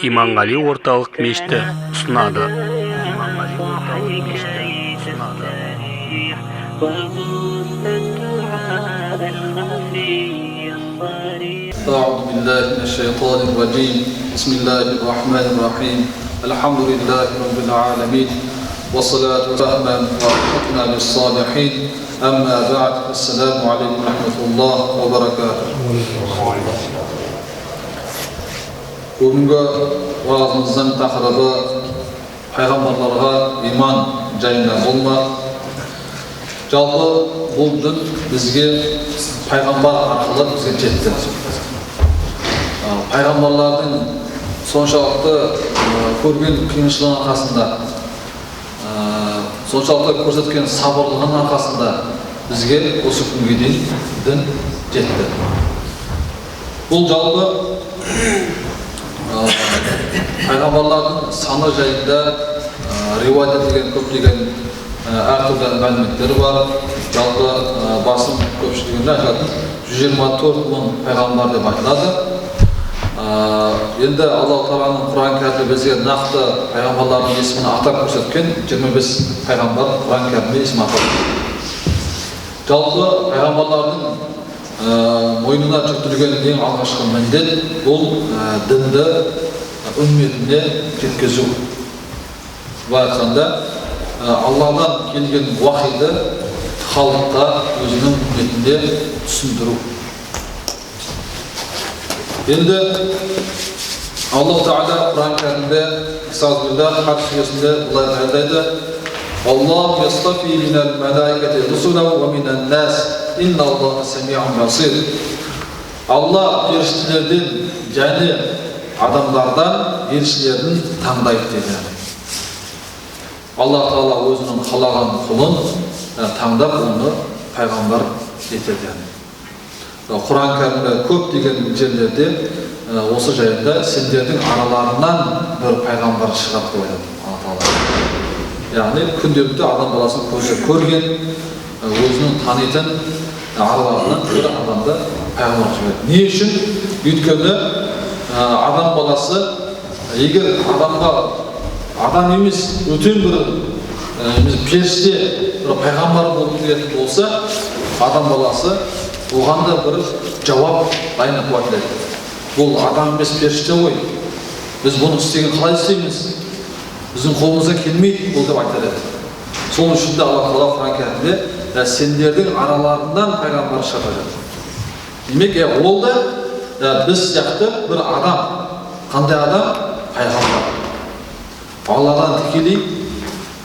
Иманғали орталық мешіті ұсынады. أعوذ بالله من الشيطان الرجيم بسم الله الرحمن الرحيم الحمد لله رب العالمين والصلاة والسلام على الصالحين أما بعد السلام عليكم ورحمة الله وبركاته. Бүгінгі уағызымыздың тақырыбы пайғамбарларға иман жайында болмақ. Жалпы бұл дін бізге пайғамбар арқылы бізге жетті. Пайғамбарлардың соншалықты көрген қиыншылығының арқасында, соншалықты көрсеткен сабырлығының арқасында бізге осы күнге дейін дін жетті. Бұл жалпы пайғамбарлардың саны жайында риуаят етілген көптеген әртүрлі мәліметтер бар. Жалпы басым көпшілігінде айтатын 124 мың пайғамбар деп айтылады. Енді Аллах Тағаланың Құран кәрімде бізге нақты пайғамбарлардың есімін атап көрсеткен 25 пайғамбар Құран кәрімде есім аталды. Жалпы пайғамбарлардың мойнына жүктелген ең алғашқы міндет бұл дінді үмметіне жеткізу. Былай айтқанда, Алладан келген уахиді халыққа өзінің үмметінде түсіндіру. Енді Аллах Тағала Құран кәрімде Хадж сүресінде былай айтады: Аллах ястафи минал малаикати русула ва минан нас инналлаха самиун басир. Алла періштелерден және адамдардан елшілерін таңдайды дейді. Аллах Тағала өзінің қалаған құлын таңдап оны пайғамбар етеді. Құран кәрімде көптеген жерлерде осы жайында сендердің араларынан бір пайғамбар шығады деп айтады Алла Тағала. Яғни күнделікті адам баласын көзі көрген, өзінің танитын араларынан бір адамды пайғамбар жібереді. Не үшін? Өйткені адам баласы егер адам емес өтен бір періште бір пайғамбар болып келетін болса, адам баласы оған да бір жауап дайындап қоятын еді. Бұл адам емес періште ғой. Біз бұны істеген қалай істейміз? Біздің қолымызға келмейді бұл деп айтар еді. Сол үшін де Алла Тағала Құран кәрімде сендердің араларынан пайғамбар шығарады. Демек, ол да біз сияқты бір адам. Қандай адам? Пайғамбар. Алладан тікелей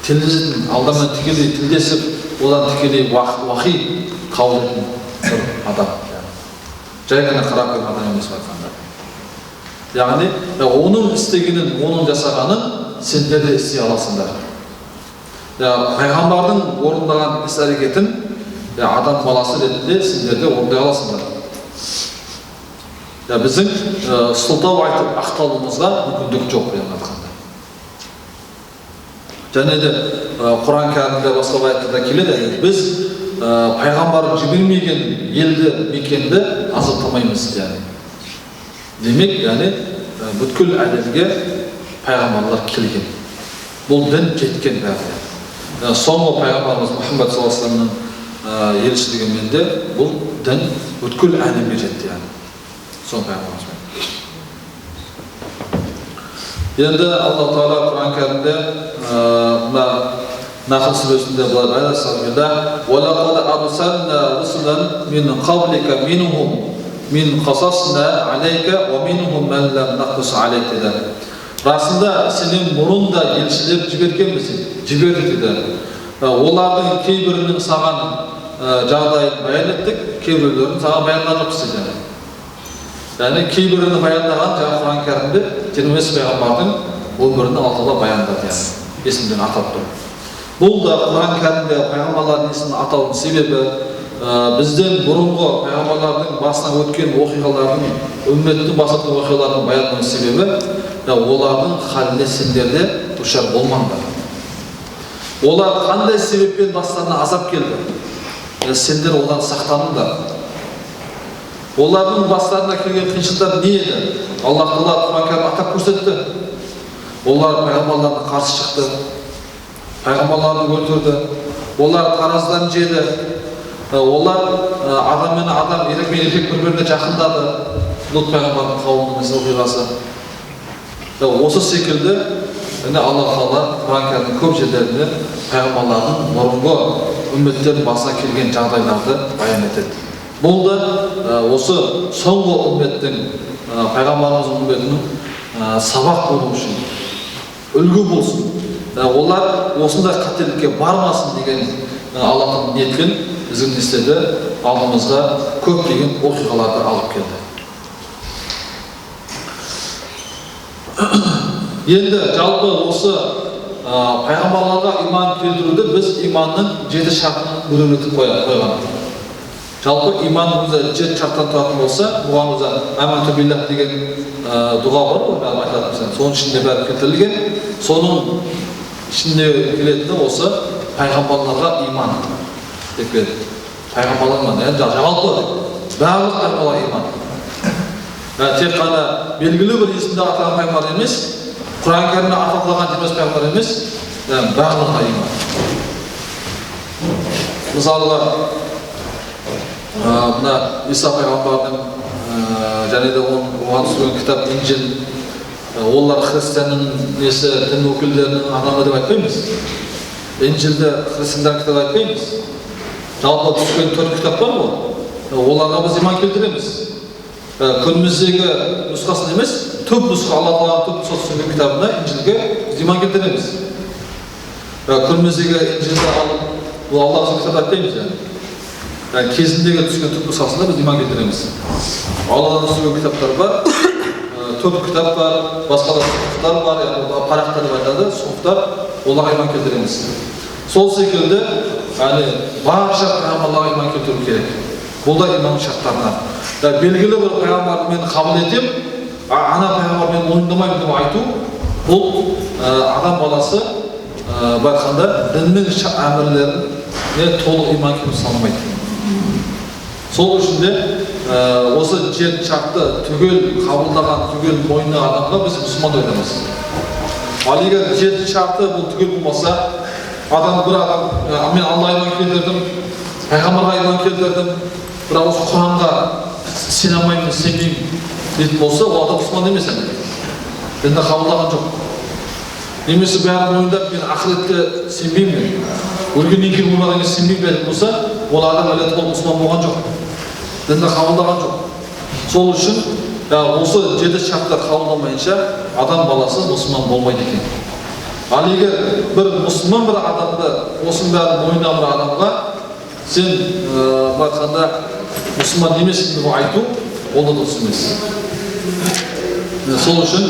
тілдесетін, Алладан тікелей тілдесіп, одан тікелей уахи қабыл ететін бір адам. Жай ғана қарап көрген адам емес айтқанда. Яғни, оның істегенін, оның жасағанын сендер де істей аласыңдар. Пайғамбардың орындаған іс-әрекетін адам баласы ретінде сендер де орындай аласыңдар. Біздің сылтау айтып ақталуымызға мүмкіндік жоқ деген айтқанда. Және де Құран кәрімде басқа аяттарда келеді, біз пайғамбар жібермеген елді мекенді азаптамаймыз. Демек, бүткіл әлемге пайғамбарлар келген. Бұл дін жеткен бәріне. Соңғы пайғамбарымыз Мұхаммад саллаллаху алейхи ва салламның елшілігімен де бұл дін бүткіл әлемге жетті. Соңғы пайғамбарымызбен. Енді Аллах Тағала Құран кәрімде Нахл сүресінде былай айтады: "Валақад арсална русулан мин қаблика минхум мин қасасна алейка ва минхум ман лам нақус алейк" деді. Расында сенен бұрын да елшілер жібердік деді. Олардың кейбірінің саған жағдайын баян еттік, кейбіреулерін саған баяндамаппыз деді. Яғни кейбірін баяндаған Құран кәрімде 25 пайғамбардың өмірін Алла Тағала баяндады, есімден атап тұр. Бұл да Құран кәрімде пайғамбарлардың есімін атаудың себебі бізден бұрынғы пайғамбарлардың басынан өткен оқиғалардың, үмметтің басынан өткен оқиғалардың баяндауының себебі олардың халіне сендер де душар болмаңдар. Олар қандай себеппен бастарына азап келді? Сендер одан сақтаныңдар. Олардың бастарына келген қиыншылықтар не еді? Аллах Тағала Құран кәрімде атап көрсетті. Олар пайғамбарларға қарсы шықты, пайғамбарларды өлтірді, олар тараздан жеді, олар адам мен адам, еркек пен еркек бір-біріне жақындады. Лут пайғамбардың қауымының оқиғасы. Осы секілді Аллах Тағала Құран кәрімнің көп жерлерінде пайғамбарлардың бұрынғы үмметтердің басына келген жағдайларды баян етеді. Бұл да осы соңғы үмметтің, пайғамбарымыз үмметінің сабақ болу үшін, үлгі болсын. Олар осындай қателікке бармасын деген Аллахтың ниетпен біздің істеді алдымызға көптеген оқиғаларды алып келді. Енді жалпы осы пайғамбарларға иман келтіруді біз иманның 7 шартын бөліп қойған. Жалпы иман өзі 7 шарттан тұратын болса, бұған өзі аманту биллах деген дұға бар ғой, бәрі айтатын. Соның ішінде бәрі келтірілген. Соның ішінде келетіні осы пайғамбарларға иман деп келеді. Пайғамбарларға иман, жалпы барлық пайғамбарларға иман. Тек қана белгілі бір есімде аталған пайғамбар емес, Құран кәрімде аталған 25 пайғамбар емес, барлығына иман. Мысалға, мына Иса пайғамбардың және де оған түсірген кітап Инжил, олар христианның несі, дін өкілдерінің адамы деп айтпаймыз. Инжилді христиандар кітап айтпаймыз. Жалпы түскен 4 кітап бар ғой, оларға біз иман келтіреміз. Күніміздегі нұсқасын емес, түп нұсқа, Алла Тағаланың түп нұсқасы түсірген кітабына, Инжилге біз иман келтіреміз. Күніміздегі Инжилді алып, бұл Аллахның кітап айтпаймыз. Кезіндегі түскен түп нұсқасында біз иман келтіреміз. Алладан түсірген кітаптар бар, көп кітап бар, басқа да сұхыфтар бар, парақтар деп айтады, сұхыфтар, оларға иман келтіреміз. Сол секілді, барша пайғамбарларға иман келтіру керек. Бұл да иманның шарттарынан. Белгілі бір пайғамбарды мен қабыл етем, ана пайғамбар мен мойындамаймын деп айту, бұл адам баласы байқанда діннің әмірлеріне толық иман келтіре салмайды. Сол үшін де осы 7 шартты түгел қабылдаған, түгел мойындаған адамға біз мұсылман деп айтамыз. Ал егер 7 шарты бұл түгел болмаса, бір адам мен Аллаға иман келтірдім, пайғамбарға иман келтірдім, бірақ осы Құранға сене алмаймын, сенбеймін дейтін болса, ол адам мұсылман емес. Дінді қабылдаған жоқ. Немесе бәрін мойындап, мен ақыретке сенбеймін, өлгеннен кейін болмаған сенбеймін дейтін болса, ол адам әлі толық мұсылман болған жоқ. Дінді қабылдаған жоқ. Сол үшін осы 7 шартты қабылдамайынша адам баласы мұсылман болмайды екен. Ал егер бір мұсылман бір адамды, осының бәрін мойындаған бір адамға сен айтқанда мұсылман емессің деп айту, ол да дұрыс емес. Сол үшін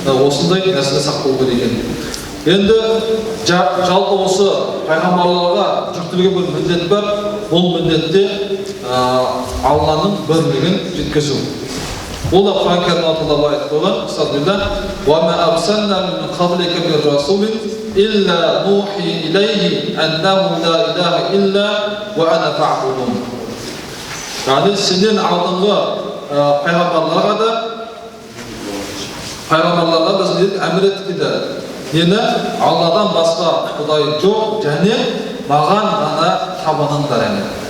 осындай нәрсеге сақ болу керек екен. Енді жалпы осы пайғамбарларға жүктелген бір міндет бар. Бұл міндетте Алланың бірлігін жеткізу. Ол да Құран кәрімде Алла айтып қойған, Астағфируллах, "Ва ма арсална мин қаблика мин расулин илля нухи илейхи аннаху ла илаха илля ва ана фаъбудун." Яғни сенен алдыңғы пайғамбарларға біз әмір еттік дейді. Нені Алладан басқа Құдай жоқ, және маған ғана табыныңдар.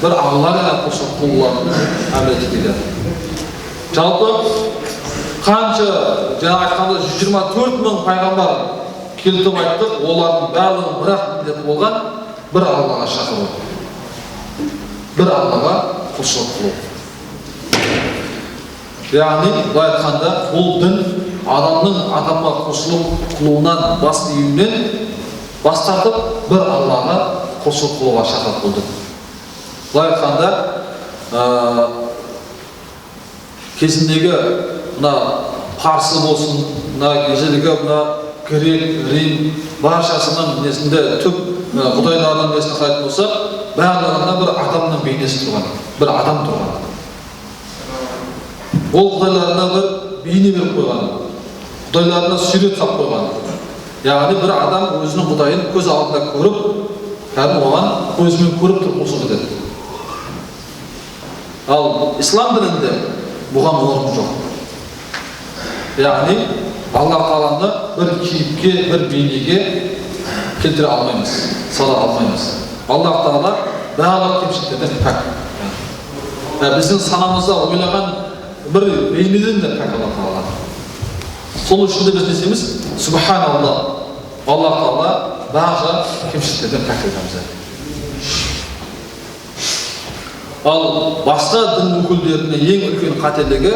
Бір Алла ғана құлшылық қылуларын әмір еттік дейді. Жалпы қанша жаңа айтқанда 124 мың пайғамбар келтіріп айттық, олардың барлығының бірақ міндеті болған бір Аллаға шақыру, бір Аллаға құлшылық қылу. Яғни былай айтқанда бұл дін адамның адамға құлшылық қылуынан бас июінен бас тартып бір Аллаға құлшылық қылуға шақырып бұл дін. Былай айтқанда кезіндегі мына парсы болсын, мына ежелгі мына грек, рим баршасының несінде түп құдайлардың несіне қарайтын болса, барлығында бір адамның бейнесі тұрған, бір адам тұрған. Ол құдайларына бір бейне беріп қойған, құдайларына сурет сап қойған. Яғни бір адам өзінің құдайын көз алдында көріп, кәдімгі оған көзімен көріп тұрып құлшылық етеді. Ал ислам дінінде Бұған орын жоқ. Яғни Алла Тағаланы бір кейіпке, бір бейнеге келтіре алмаймыз, сала алмаймыз. Алла Тағала барлық кемшіліктерден пәк. Біздің санамызда ойлаған бір бейнеден де пәк Алла Тағала. Сол үшін де біз не істейміз? Субханалла. Алла Тағала барлық кемшіліктерден пәк етеміз. Ал басқа дін өкілдерінің ең үлкен қателігі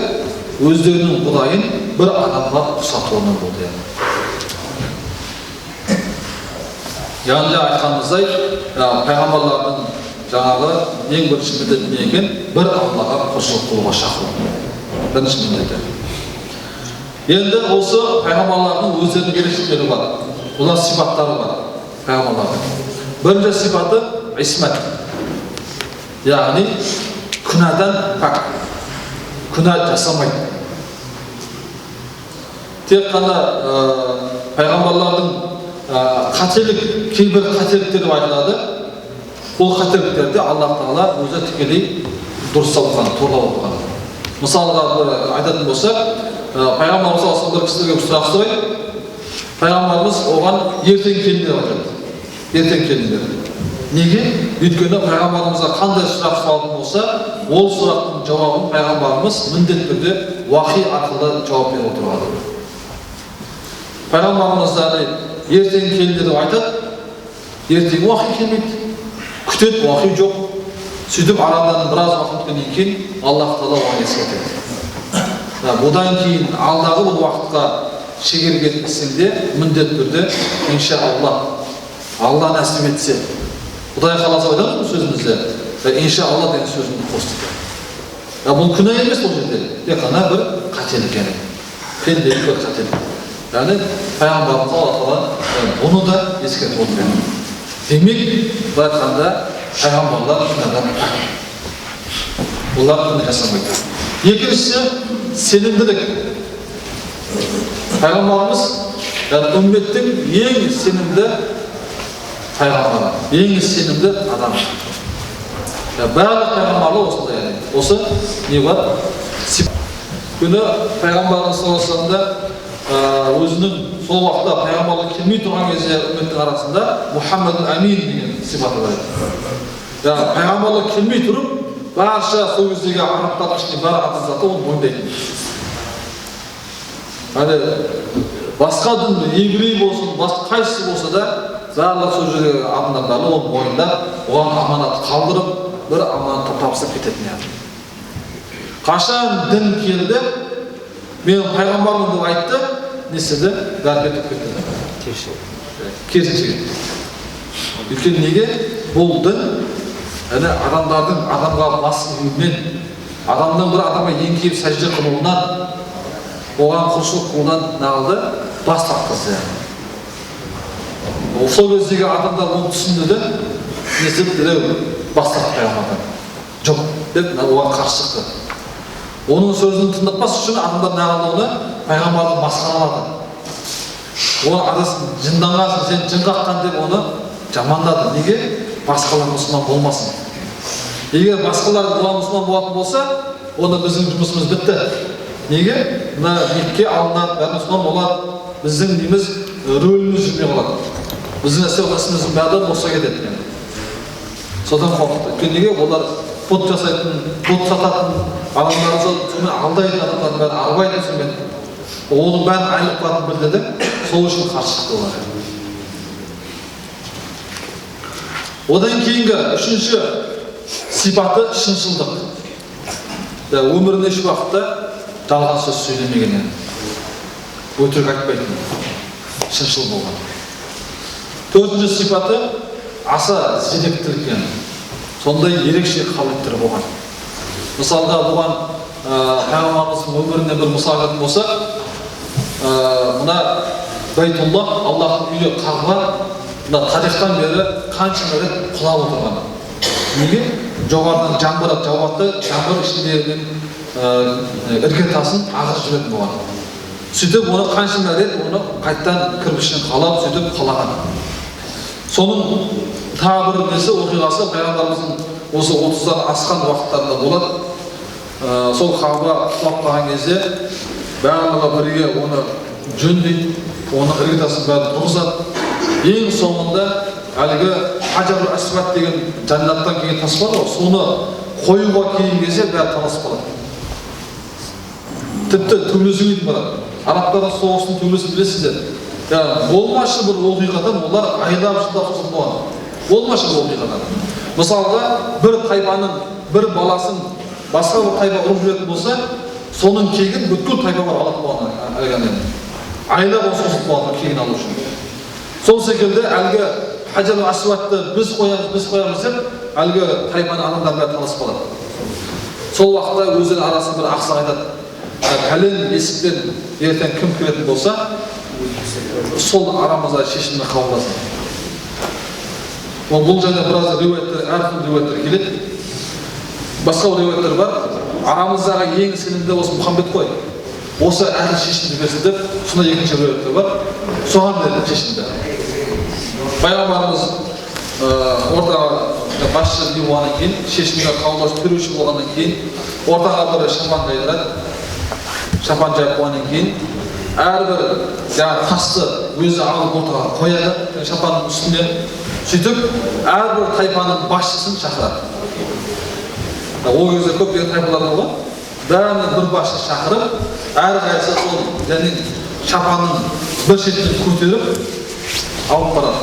өздерінің құдайын бір адамға ұқсатуынан болды. Яғни айтқанымыздай, пайғамбарлардың жаңағы ең бірінші міндеті не екен? Бір Аллаға құлшылық қылуға шақыру. Бірінші міндеті. Енді осы пайғамбарлардың өздерінің ерекшеліктері бар. Олар сипаттары бар пайғамбарлардың. Бірінші сипаты исмат. Яғни күнәдан пәк. Күнә жасамайды. Тек қана пайғамбарлардың қателік, кейбір қателіктері айтылады. Ол қателіктерді Алла Тағала өзі тікелей дұрыстап отқан, торлап отқан. Мысалға айтатын болсақ, пайғамбарымыз саллаллаху алейхи ва саллям бір кісілерге бір сұрақ сұрайды. Пайғамбарымыз оған ертең келіңдер айтады. Ертең келіңдер. Неге? Өйткені пайғамбарымызға қандай сұрақ салатын болса, ол сұрақтың жауабын пайғамбарымыз міндетті түрде уахи арқылы жауап беріп отырады. Пайғамбарымыз ертең келіңдер деп айтады. Ертең уахи келмейді. Күтеді, уахи жоқ. Сөйтіп арадан біраз уақыт өткеннен кейін Аллах Тағала оған ескертеді. Бұдан кейін алдағы бұл уақытқа шегерген ісіңде міндетті түрде иншалла Алла нәсіп етсе, Құдай қаласа айтамыз бұл сөзімізде, иншалла деген сөзімді қостық. Бұл күнә емес бұл жерде, тек қана бір қателік яғни. Пенделік бір қателік. Яғни пайғамбарымыз Алла Тағала бұны да ескертіп отыр. Демек, былай айтқанда пайғамбарлар күнәдан пәк. Олар күнә жасамайды. Екіншісі сенімділік. Пайғамбарымыз үмметтің ең сенімді пайғамбары, ең сенімді адам. Барлық пайғамбарлар осындай. Осы не бар? Күні пайғамбарымыз саллаллаху алейхи ва саллям өзінің сол уақытта пайғамбарлық келмей тұрған кезде үмметтің арасында Мұхаммад Амин деген сипаты бар еді. Пайғамбарлық келмей тұрып, барша сол кездегі арабтардың ішінде бар адамзаты оны мойындайтын. Басқа дін, еврей болсын, қайсысы болса да, барлық сол жердегі адамдарды оны мойындап, оған аманат қалдырып, бір аманатты тапсырып кететін еді. Қашан дін келді, мен пайғамбармын деп айтты, не істеді? Бәрі кетіп кетті. Керісінше кетті. Өйткені неге? Бұл дін адамдардың адамға бас июімен, адамның бір адамға еңкейіп сәжде қылуынан, оған құлшылық қылуынан нағылды, бас тартқызды. Сол кездегі адамдар оны түсінді де, не істеп дереу бас тартып пайғамбардан. Жоқ деп оған қарсы шықты. Оның сөзін тыңдатпас үшін адамдар нағылды оны пайғамбарды масқаралады. Оны адасын жынданғасын, сен жын қаққан деп оны жамандады. Неге? Басқалар мұсылман болмасын. Егер басқалар мұсылман болатын болса, онда біздің жұмысымыз бітті. Неге? Мына бетке алынады, бәрі мұсылман болады. Біздің дейміз рөліміз жүрмей қалады. Біздің істеп ісіміздің бәрі босқа кетеді. Содан қорқықты. Неге? Олар пұт жасайтын, пұт сататын адамдарды сонымен алдайтын адамдардың бәрі арбайды сонымен. Оның бәрін айлып қылатын білдеді. Сол үшін қарсы шықты олар. Одан кейінгі үшінші сипаты шыншылдық. Өмірінде еш уақытта жалған сөз сөйлемеген, өтірік айтпайтын, шыншыл болған. Төртінші сипаты аса зеректілік. Сондай ерекше қабілеттері болған. Мысалға бұған пайғамбарымыздың өміріне бір мысал айтатын болса, мына Байтуллах, Аллахтың үйі Қағба, мына тарихтан бері қанша рет құлап отырған. Неге? Жоғарыдан жаңбыр жауады, жаңбыр ішіндегі іргетасын ағызып жүретін болған. Сөйтіп оны қанша рет оны қайттан кірпішін қалап, сөйтіп қалаған. Соның тағы бір несі оқиғасы пайғамбарымыздың осы 30-дан асқан уақыттарында болады. сол қабырға құлап қалған кезде барлығы бірге оны жөндейді, оның іргетасын бәрін тұрғызады. Ең соңында әлгі Хаджарул Асвад деген жәннаттан келген тас бар ғой, соны қоюға келген кезде бәрі таласып қалады. Тіпті төбелесуге дейін барады. Арабтардың соғысының төбелесін білесіздер. Болмашы бір оқиғадан олар айлап жылдап соғысып болған. Болмашы бір оқиғадан. Мысалға, бір тайпаның бір баласын басқа бір тайпа ұрып жүретін болса, соның кегін бүткіл тайпалар алып болған әлгінен. Айлап соғысып болған кегін алу үшін. Сол секілді әлгі Хаджарул Асвадты біз қоямыз деп, әлгі тайпаның адамдар бәрі таласып қалады. Сол уақытта өздері арасын бір ақсақ айтады. Пәлен есіктен ертең кім кіретін болса, сол арамызда шешімді қабылдасын. Бұл жайда біраз риуаяттар, әртүрлі риуаяттар келеді. Басқа риуаяттар бар. Арамыздағы ең сенімді осы Мұхаммед қой. Осы әділ шешімді берсін деп, сонда екінші риуаяттар бар. Соған берді шешімді. Пайғамбарымыз ортаға басшы болғаннан кейін, шешімді қабылдаушы беруші болғаннан кейін, ортаға бір шапан жайдырады. Шапан жайып болғаннан кейін, әрбір тасты өзі алып ортаға қояды, шапанның үстіне. Сөйтіп, әрбір тайпаның басшысын шақырады. Ол кезде көптеген тайпалар болған, бәрінің бір басшы шақырып, әрқайсысы сол және шапанның бір шетінен көтеріп, алып барады.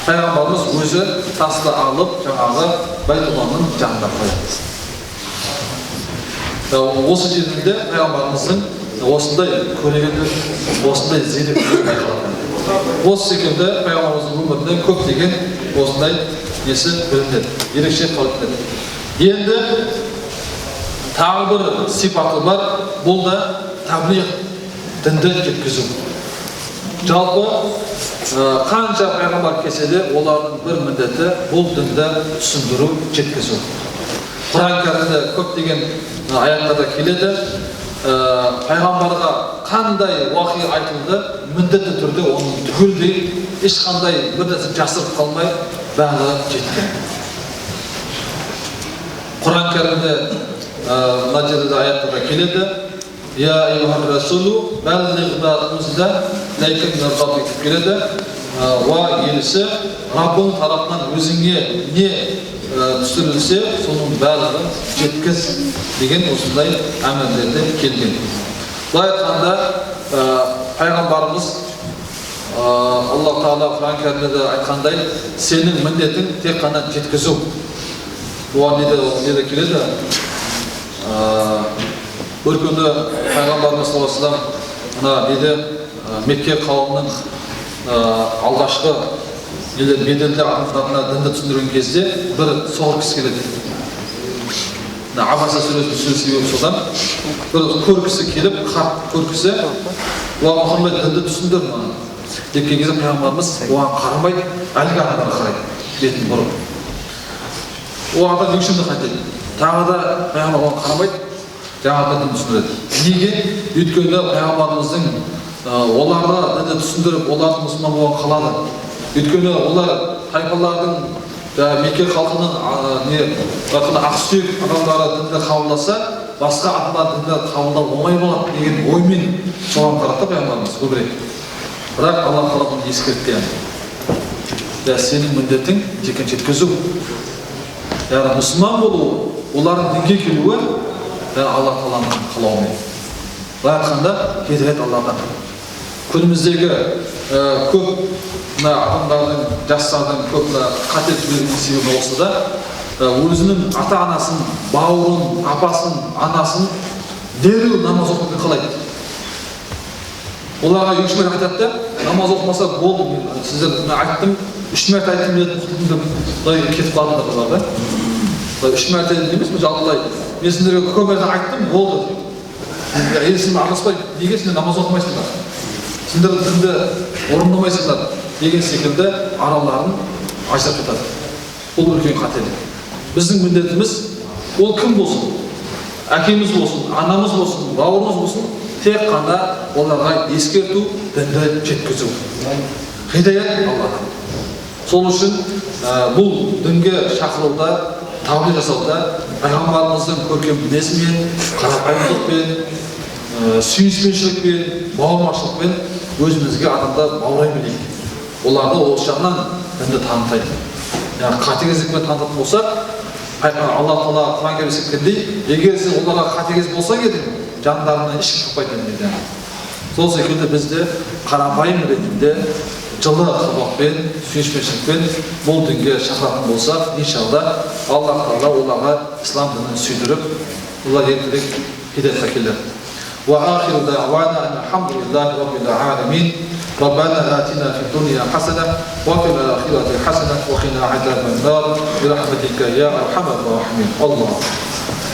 Пайғамбарымыз өзі тасты алып, жаңағы Байтулланың жанына қояды. Осы жерінде пайғамбарымыздың осындай көрегендік, осындай зеректілік байқалады. Осы секілді пайғамбарымыздың өмірінде көптеген осындай несі білінеді, ерекше қалыптады. Енді тағы бір сипаты бар, бұл да таблиғ, дінді жеткізу. Жалпы қанша пайғамбар келсе де, олардың бір міндеті бұл дінді түсіндіру, жеткізу. Құран кәрімде көптеген аяттарда келеді, пайғамбарға қандай уақи айтылды, міндетті түрде оның түгелдей, ешқандай бір нәрсе жасырып қалмай, бәрі жеткен. Құран кәрімде мына жерде аяттарда келеді, Я айюхан расулу, бәллиғ ма унзила илайка мин раббик деп келеді. Уа елші, Раббың тарапынан өзіңе не түсірілсе, соның барлығын жеткіз деген осындай әмірлерде келген. Бұлай айтқанда, пайғамбарымыз Аллах Тағала Құран кәрімде айтқандай, сенің міндетің тек қана жеткізу. Оған неде келеді? Бір күні пайғамбарымыз саллаллаху алейхи ва саллям Мекке қауымының алғашқы беделді адамдарына дінді түсіндірген кезде бір соғыр кісі келеді. Абаса сүресінің сөз себебі содан бір көркісі келіп, қарт көркісі, оған Мұхаммед дінді түсіндір маған деп келген кезде пайғамбарымыз оған қарамайды, әлгі адамдарға қарайды, бетін бұрып. Ол адам не үшін қайтеді? Тағы да пайғамбар оған қарамайды, жаңағы дінді түсіндіреді. Неге? Өйткені пайғамбарымыздың оларға дінді түсіндіріп, олардың мұсылман болған қалады. Өйткені олар тайпалардың Мекке халқының ақсүйек адамдары дінді қабылдаса, басқа адамдар дінді қабылдау оңай болады деген оймен соған қаратты пайғамбарымыз көбірек. Бірақ Алла Тағала ескерткен. Сенің міндетің тек жеткізу. Яғни мұсылман болу, олардың дінге келуі Алла Тағаланың қалауымен. Былай айтқанда, хидайет Алладан. Күніміздегі көп адамдардың, жастардың көп қате түзелген себебі осы да, өзінің ата-анасын, бауырын, апасын, анасын дереу намаз оқуды қалайды. Оларға үш мәрте айтады да, намаз оқымаса болды, сіздер айттым, үш мәрте айттым деп кетіп қалдыңдар да. Үш мәрте емес, жалпылай, мен сіздерге көп мәрте айттым, болды. Сендер араласпай, неге сендер намаз оқымайсыңдар? Сендер дінді орындамайсыңдар деген секілді араларын ажырап жатады. Бұл үлкен қателік. Біздің міндетіміз ол кім болсын? Әкеміз болсын, анамыз болсын, бауырымыз болсын, тек қана оларға ескерту, дінді жеткізу. Хидаят Алладан. Сол үшін бұл дінге шақыруда табылу жасауда пайғамбарымыздың көркем мінезімен, қарапайымдылықпен, сүйіспеншілікпен, бауырмашылықпен өзімізге адамда баурай білейік. Оларды осы жағынан дінді танытайық. Яғни қатыгездікпен танытатын болсақ, Алла Тағала Құран кәрімде жеткендей, егер сен оларға қатыгез болсаң едің, жандарынан ешкім шықпайтын дейді. Сол секілді бізде қарапайым ретінде жылы қабақпен, сүйіспеншілікпен бұл дінге шақыратын болсақ, иншалла Алла Тағала оларға ислам дінін сүйдіріп, олар ертерек хидаятқа келер. وآخر دعوانا أن الحمد لله رب العالمين ربنا آتنا في الدنيا حسنة وفي الآخرة حسنة وقنا عذاب النار برحمتك يا أرحم الراحمين الله